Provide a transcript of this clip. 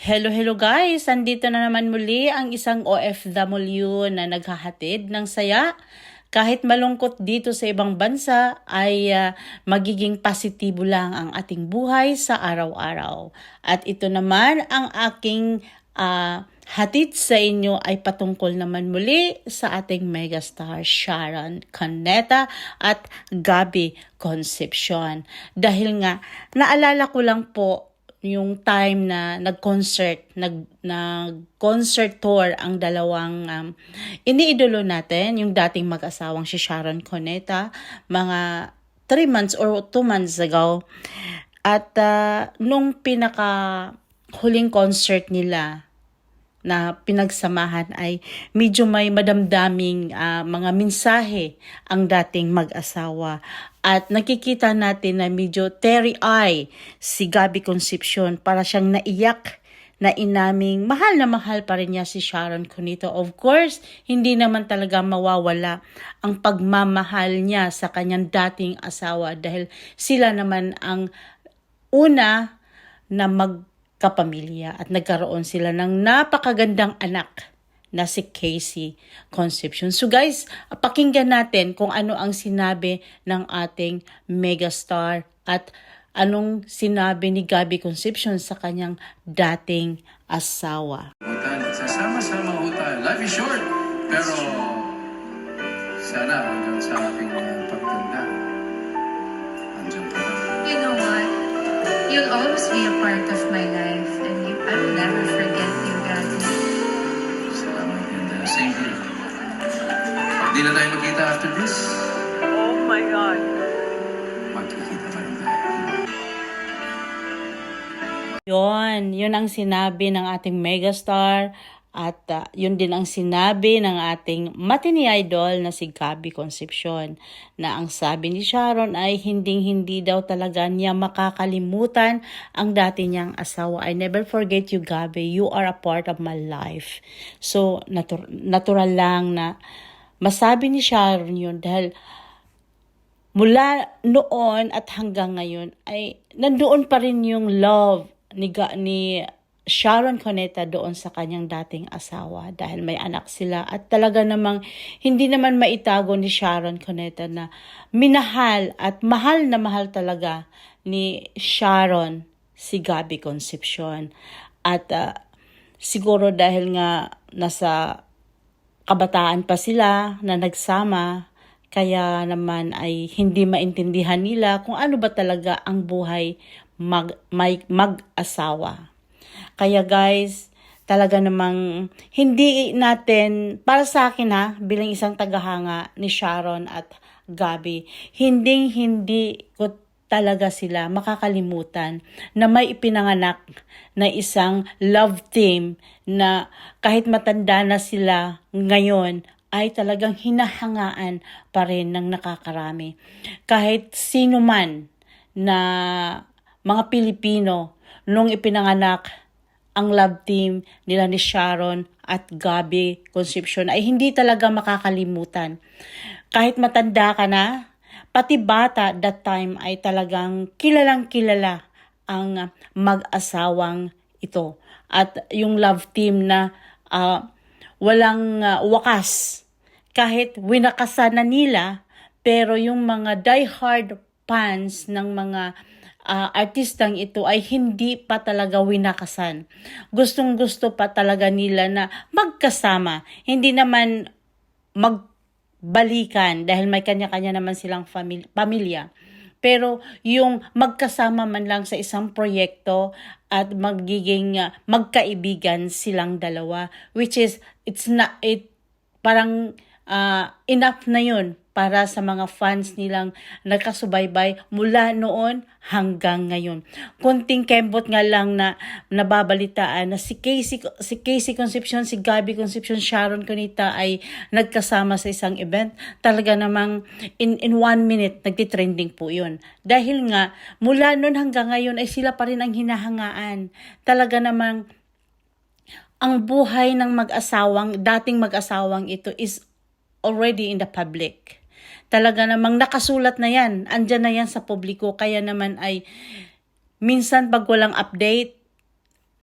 Hello, hello guys! Andito na naman muli ang isang OFW na naghahatid ng saya. Kahit malungkot dito sa ibang bansa ay magiging positibo lang ang ating buhay sa araw-araw. At ito naman ang aking hatid sa inyo ay patungkol naman muli sa ating megastar Sharon Cuneta at Gabby Concepcion. Dahil nga, naalala ko lang po yung time na nag-concert tour ang dalawang iniidolo natin, yung dating mag-asawang si Sharon Cuneta, mga 3 months or 2 months ago. At nung pinaka huling concert nila na pinagsamahan ay medyo may madamdaming mga mensahe ang dating mag-asawa. At nakikita natin na medyo teary-eye si Gabby Concepcion, para siyang naiyak na inaming mahal na mahal pa rin niya si Sharon Cuneta. Of course, hindi naman talaga mawawala ang pagmamahal niya sa kanyang dating asawa dahil sila naman ang una na magkapamilya at nagkaroon sila ng napakagandang anak na si Casey Concepcion. So guys, pakinggan natin kung ano ang sinabi ng ating megastar at anong sinabi ni Gabby Concepcion sa kanyang dating asawa. Sasama-sama ho tayo. Life is short, pero sana hanggang sa ating pagtanda, andyan pa lang. You know what? You'll always be a part of my life, and I will never forget you, Gabby. Salamat, and same here. Hindi na tayo magkita after this. Oh my God! Magkikita pa rin tayo. Yun ang sinabi ng ating megastar at yun din ang sinabi ng ating matini idol na si Gabby Concepcion, na ang sabi ni Sharon ay hindi daw talaga niya makakalimutan ang dati niyang asawa. I never forget you, Gabby. You are a part of my life. So, natural lang na masabi ni Sharon yun dahil mula noon at hanggang ngayon ay nandoon pa rin yung love ni Sharon Cuneta doon sa kanyang dating asawa dahil may anak sila at talaga namang hindi naman maitago ni Sharon Cuneta na minahal at mahal na mahal talaga ni Sharon si Gabby Concepcion. At siguro dahil nga nasa kabataan pa sila na nagsama, kaya naman ay hindi maintindihan nila kung ano ba talaga ang buhay mag-asawa. Kaya guys, talaga namang hindi natin, para sa akin bilang isang tagahanga ni Sharon at Gabby, hindi ko talaga sila makakalimutan na may ipinanganak na isang love team na kahit matanda na sila ngayon, ay talagang hinahangaan pa rin ng nakakarami. Kahit sino man na mga Pilipino nung ipinanganak ang love team nila ni Sharon at Gabby Concepcion ay hindi talaga makakalimutan. Kahit matanda ka na, pati bata that time ay talagang kilalang kilala ang mag-asawang ito. At yung love team na walang wakas. Kahit winakasan na nila, pero yung mga diehard fans ng mga artistang ito ay hindi pa talaga winakasan. Gustong-gusto pa talaga nila na magkasama. Hindi naman magbalikan dahil may kanya-kanya naman silang pamilya. Pero yung magkasama man lang sa isang proyekto at magiging magkaibigan silang dalawa, which is parang enough na yun para sa mga fans nilang nagkasubaybay mula noon hanggang ngayon. Konting kembot nga lang na nababalitaan na si Casey Concepcion, si Gabby Concepcion, Sharon Cuneta ay nagkasama sa isang event. Talaga namang in 1 minute nagtitrending po yun. Dahil nga mula noon hanggang ngayon ay sila pa rin ang hinahangaan. Talaga namang ang buhay ng dating mag-asawang ito is already in the public. Talaga namang nakasulat na yan. Andyan na yan sa publiko. Kaya naman ay minsan pag walang update,